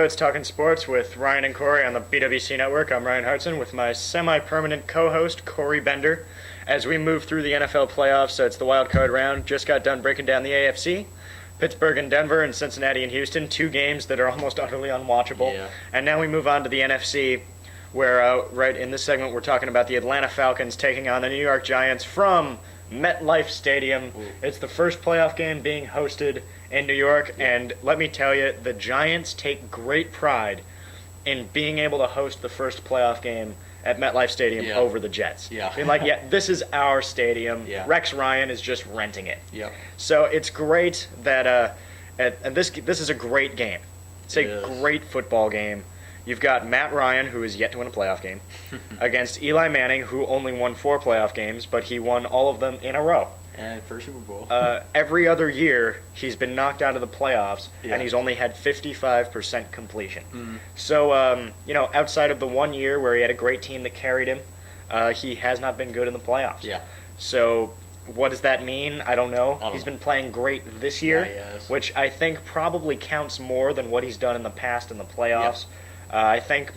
It's Talkin Sports with Ryan and Corey on the BWC Network. I'm Ryan Hartson with my semi-permanent co-host, Corey Bender. As we move through the NFL playoffs, so it's the wild card round. Just got done breaking down the AFC. Pittsburgh and Denver and Cincinnati and Houston, two games that are almost utterly unwatchable. Yeah. And now we move on to the NFC, where right in this segment we're talking about the Atlanta Falcons taking on the New York Giants from MetLife Stadium. Ooh. It's the first playoff game being hosted in New York, and let me tell you, the Giants take great pride in being able to host the first playoff game at MetLife Stadium over the Jets. Yeah. Being like, yeah, this is our stadium. Yeah. Rex Ryan is just renting it. Yep. So it's great that, and this is a great game. It's a great football game. You've got Matt Ryan, who is yet to win a playoff game, against Eli Manning, who only won 4 playoff games, but he won all of them in a row. And first Super Bowl. Every other year, he's been knocked out of the playoffs, Yeah. and he's only had 55% completion. Mm. So, outside of the 1 year where he had a great team that carried him, he has not been good in the playoffs. Yeah. So, what does that mean? I don't know. I don't He's know. been playing great this year, Yeah, he has. which I think probably counts more than what he's done in the past in the playoffs. I think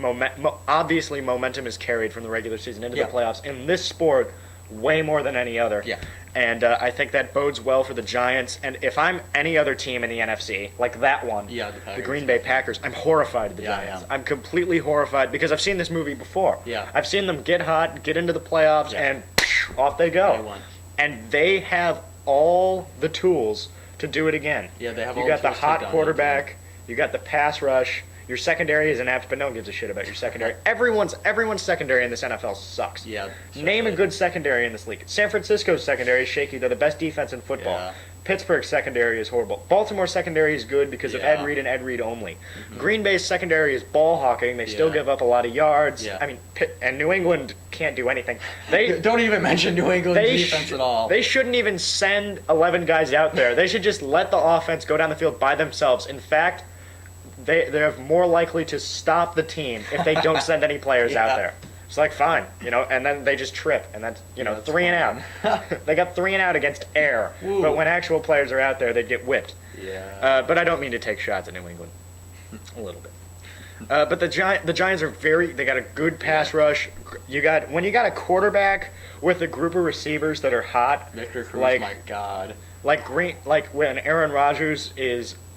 obviously momentum is carried from the regular season into the playoffs in this sport way more than any other. Yeah. And I think that bodes well for the Giants. And if I'm any other team in the NFC, like that one, the the Green Bay Packers, I'm horrified of the Yeah, I Giants. am. I'm completely horrified because I've seen this movie before. Yeah. I've seen them get hot, get into the playoffs, and off they go. They won. And they have all the tools to do it again. Yeah, they have You all got the the tools to hot done it, quarterback, you got the pass rush. Your secondary is inept, but no one gives a shit about your secondary. Everyone's secondary in this NFL sucks. Yeah. Name a good secondary in this league. San Francisco's secondary is shaky. They're the best defense in football. Yeah. Pittsburgh's secondary is horrible. Baltimore's secondary is good because of Yeah. Ed Reed and Ed Reed only. Green Bay's secondary is ball hawking. They still Yeah. give up a lot of yards. Yeah. I mean, and New England can't do anything. They Don't even mention New England they defense at all. They shouldn't even send 11 guys out there. They should just let the offense go down the field by themselves. In fact, they're more likely to stop the team if they don't send any players out there. It's like, fine, and then they just trip, and that's, That's 3 and out. They got 3 and out against air, Ooh. but when actual players are out there, they get whipped. Yeah. But I don't mean to take shots at New England. A little bit. But the Giants are they got a good pass rush. When you got a quarterback with a group of receivers that are hot, Victor Cruz, like- my God. like when Aaron Rodgers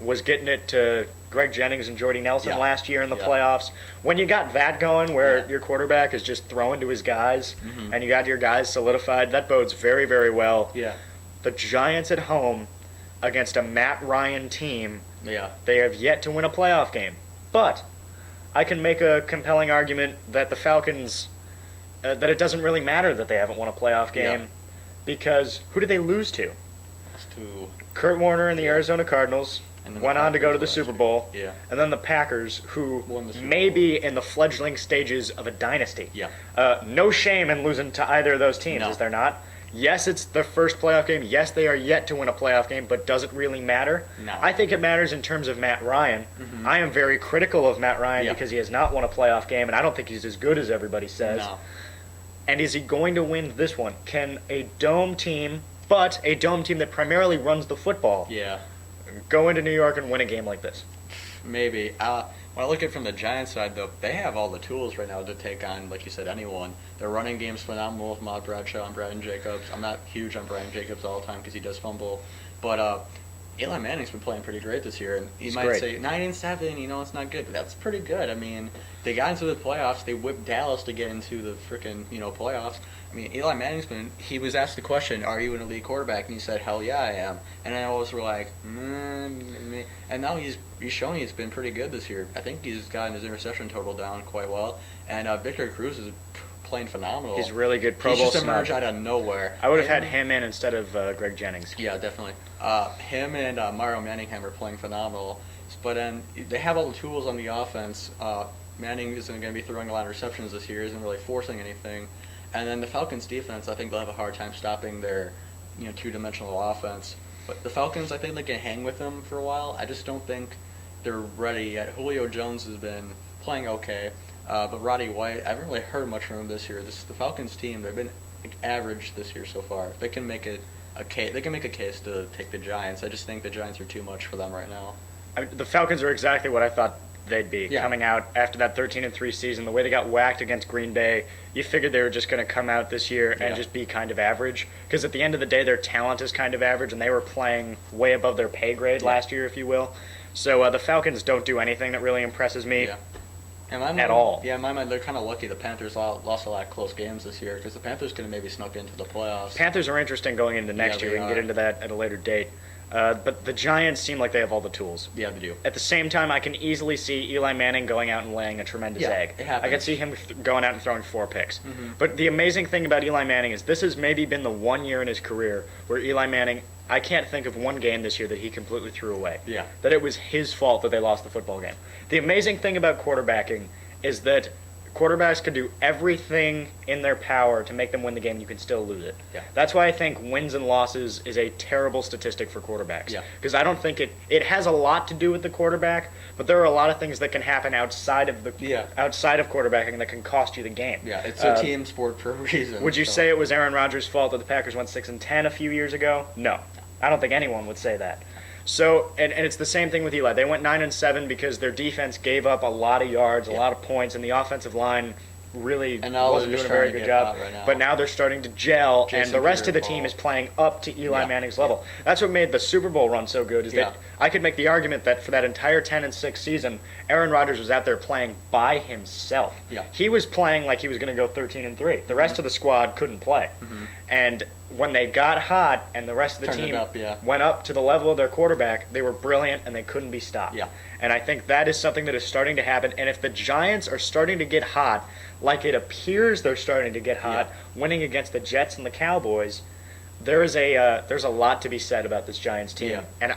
was getting it to Greg Jennings and Jordy Nelson last year in the playoffs. When you got that going, where your quarterback is just throwing to his guys, and you got your guys solidified, that bodes very, very well. Yeah. The Giants at home against a Matt Ryan team, Yeah. they have yet to win a playoff game. But I can make a compelling argument that the Falcons, that it doesn't really matter that they haven't won a playoff game, Yeah. because who did they lose to? To Kurt Warner and the Arizona Cardinals And then went the on to go to Packers the last Super year. Bowl. Yeah. And then the Packers, who Won the Super may Bowl. be in the fledgling stages of a dynasty. Yeah. No shame in losing to either of those teams, No. is there not? Yes, it's their first playoff game. Yes, they are yet to win a playoff game, but does it really matter? No. I think it matters in terms of Matt Ryan. I am very critical of Matt Ryan Yeah. because he has not won a playoff game, and I don't think he's as good as everybody says. No. And is he going to win this one? Can a dome team, but a dome team that primarily runs the football, Yeah. go into New York and win a game like this? Maybe. When I look at it from the Giants side, though, they have all the tools right now to take on, like you said, anyone. Their running game's phenomenal with Matt Bradshaw and Brandon Jacobs. I'm not huge on Brandon Jacobs all the time because he does fumble. But Eli Manning's been playing pretty great this year. And you might great. say 9-7, it's not good. But that's pretty good. I mean, they got into the playoffs. They whipped Dallas to get into the freaking, playoffs. I mean, Eli Manning's he was asked the question, are you an elite quarterback? And he said, hell yeah, I am. And then all of us were like, and now he's showing he's been pretty good this year. I think he's gotten his interception total down quite well. And Victor Cruz is playing phenomenal. He's really good. Pro Bowl He's just emerged snub. out of nowhere. I would have had him in instead of Greg Jennings. Yeah, definitely. Him and Mario Manningham are playing phenomenal. But then they have all the tools on the offense. Manning isn't going to be throwing a lot of receptions this year. Isn't really forcing anything. And then the Falcons' defense, I think they'll have a hard time stopping their, two-dimensional offense. But the Falcons, I think they can hang with them for a while. I just don't think they're ready yet. Julio Jones has been playing okay, but Roddy White, I haven't really heard much from him this year. The Falcons team, they've been average this year so far. They can make a case to take the Giants. I just think the Giants are too much for them right now. The Falcons are exactly what I thought they'd be Yeah. coming out after that 13-3 season. The way they got whacked against Green Bay, you figured they were just going to come out this year and Yeah. just be kind of average. Because at the end of the day, their talent is kind of average, and they were playing way above their pay grade last year, if you will. So the Falcons don't do anything that really impresses me. Yeah. In my mind, At all. Yeah, in my mind, they're kind of lucky the Panthers lost a lot of close games this year because the Panthers could have maybe snuck into the playoffs. Panthers are interesting going into next Yeah, year. We they can get are. into that at a later date. But the Giants seem like they have all the tools. Yeah, they do. At the same time, I can easily see Eli Manning going out and laying a tremendous Yeah, egg. it happens. I can see him going out and throwing 4 picks. Mhm. But the amazing thing about Eli Manning is this has maybe been the one year in his career where Eli Manning, I can't think of one game this year that he completely threw away. Yeah. That it was his fault that they lost the football game. The amazing thing about quarterbacking is that quarterbacks can do everything in their power to make them win the game. You can still lose it. Yeah. That's why I think wins and losses is a terrible statistic for quarterbacks. Yeah. Because I don't think it has a lot to do with the quarterback, but there are a lot of things that can happen outside of quarterbacking that can cost you the game. Yeah, it's a team sport for a reason. Would you so. say it was Aaron Rodgers' fault that the Packers went 6-10 a few years ago? No, I don't think anyone would say that. So, and it's the same thing with Eli. They went 9-7 because their defense gave up a lot of yards, a lot of points, and the offensive line really And now wasn't they're doing a just very trying to good get job. hot right now. But now they're starting to gel, and Jason the rest of the Pierre-Paul. team is playing up to Eli Yeah. Manning's level. That's what made the Super Bowl run so good. Is Yeah. that I could make the argument that for that entire 10-6 season, Aaron Rodgers was out there playing by himself. Yeah. He was playing like he was going to go 13-3. The rest of the squad couldn't play, and when they got hot and the rest of the Turned it team up, yeah. went up to the level of their quarterback, they were brilliant and they couldn't be stopped. Yeah. And I think that is something that is starting to happen. And if the Giants are starting to get hot, like it appears they're starting to get hot, winning against the Jets and the Cowboys, there's a lot to be said about this Giants team. Yeah. And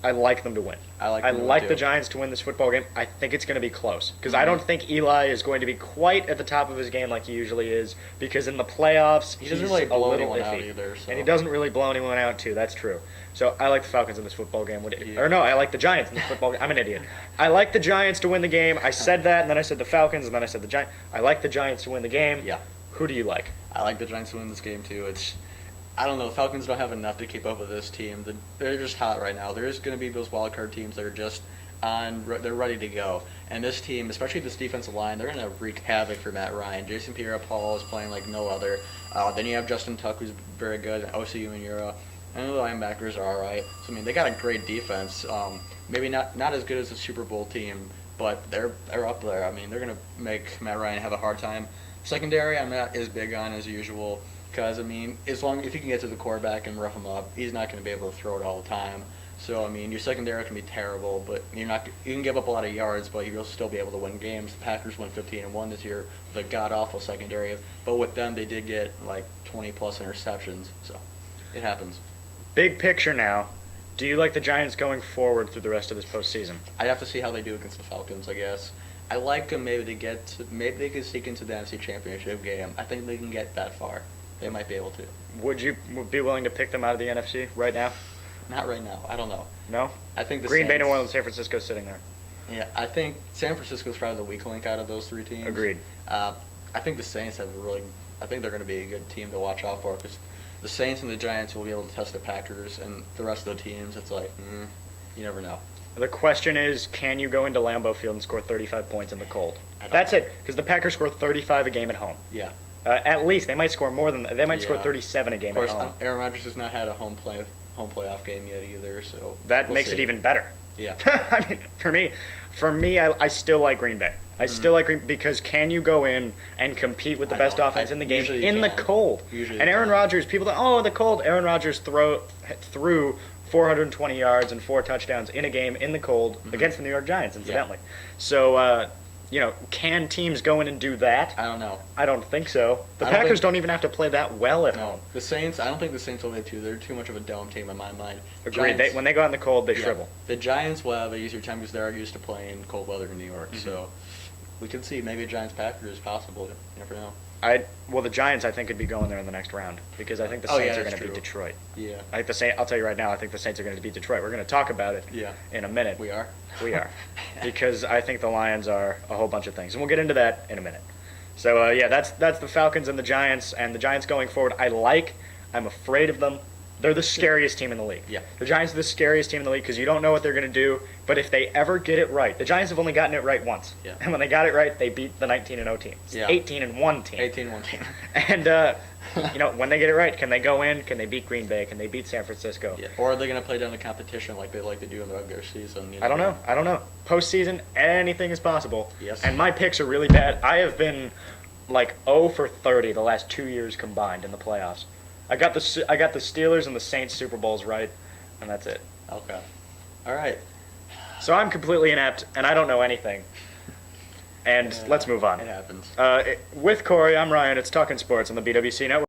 I like them to win. I like I them to like win, the too. Giants to win this football game. I think it's going to be close because I don't think Eli is going to be quite at the top of his game like he usually is. Because in the playoffs, He doesn't he's really a blow little anyone out iffy, either, so. and he doesn't really blow anyone out too. That's true. So I like the Falcons in this football game. Yeah. Or no, I like the Giants in this football game. I'm an idiot. I like the Giants to win the game. I said that, and then I said the Falcons, and then I said the Giants. I like the Giants to win the game. Yeah. Who do you like? I like the Giants to win this game too. I don't know. Falcons don't have enough to keep up with this team. They're just hot right now. There's going to be those wild card teams that are just they're ready to go. And this team, especially this defensive line, they're going to wreak havoc for Matt Ryan. Jason Pierre-Paul is playing like no other. Then you have Justin Tuck, who's very good, and OCU and Euro. And the linebackers are all right. So I mean, they got a great defense. Maybe not as good as a Super Bowl team, but they're up there. I mean, they're going to make Matt Ryan have a hard time. Secondary, I'm not as big on as usual. Because, I mean, if you can get to the quarterback and rough him up, he's not going to be able to throw it all the time. So, I mean, your secondary can be terrible, but you can give up a lot of yards, but you'll still be able to win games. The Packers won 15-1 this year with a god-awful secondary. But with them, they did get, like, 20-plus interceptions. So, it happens. Big picture now. Do you like the Giants going forward through the rest of this postseason? I'd have to see how they do against the Falcons, I guess. I like them maybe they can sneak into the NFC Championship game. I think they can get that far. They might be able to. Would you be willing to pick them out of the NFC right now? Not right now. I don't know. No? I think the Green Bay, Saints, New Orleans, San Francisco sitting there. Yeah, I think San Francisco's probably the weak link out of those three teams. Agreed. I think the Saints I think they're going to be a good team to watch out for because the Saints and the Giants will be able to test the Packers and the rest of the teams. It's like, you never know. The question is, can you go into Lambeau Field and score 35 points in the cold? I don't That's know. it, because the Packers score 35 a game at home. Yeah. At least they might score more than that. They might score Yeah. 37 a game Of course, at home. Aaron Rodgers has not had a home playoff game yet either, so That we'll makes see. it even better. Yeah. I mean, for me, I still like Green Bay. I still like Green because can you go in and compete with the I best know. offense in the game Usually you in the can. cold? Usually And you Aaron can. Rodgers, people think, oh, the cold. Aaron Rodgers threw 420 yards and 4 touchdowns in a game in the cold against the New York Giants, incidentally. So, can teams go in and do that? I don't know. I don't think so. The I don't Packers think- don't even have to play that well at No, home. the Saints. I don't think the Saints will be too. They're too much of a dome team in my mind. Agreed. Giants- When they go out in the cold, they yeah, shrivel. The Giants will have an easier time because they're used to playing cold weather in New York. Mm-hmm. So we can see maybe a Giants Packers is possible. You never know. The Giants I think could be going there in the next round because I think the Oh, yeah, Saints are that's going to beat true. Detroit. Yeah. I think the Saints. I'll tell you right now. I think the Saints are going to beat Detroit. We're going to talk about it. Yeah. In a minute. We are. We are, because I think the Lions are a whole bunch of things, and we'll get into that in a minute. So that's the Falcons and the Giants going forward. I'm afraid of them. They're the scariest team in the league. Yeah. The Giants are the scariest team in the league because you don't know what they're going to do. But if they ever get it right, the Giants have only gotten it right once. Yeah. And when they got it right, they beat the 19-0 team. It's Yeah. 18-1 team. 18-1 team. And when they get it right, can they go in? Can they beat Green Bay? Can they beat San Francisco? Yeah. Or are they going to play down the competition like they do in the regular season? I don't know. Postseason, anything is possible. Yes. And my picks are really bad. I have been like 0 for 30 the last 2 years combined in the playoffs. I got the Steelers and the Saints Super Bowls right, and that's it. Okay. All right. So I'm completely inept, and I don't know anything. And let's move on. It happens. With Corey, I'm Ryan. It's Talkin Sports on the BWC Network.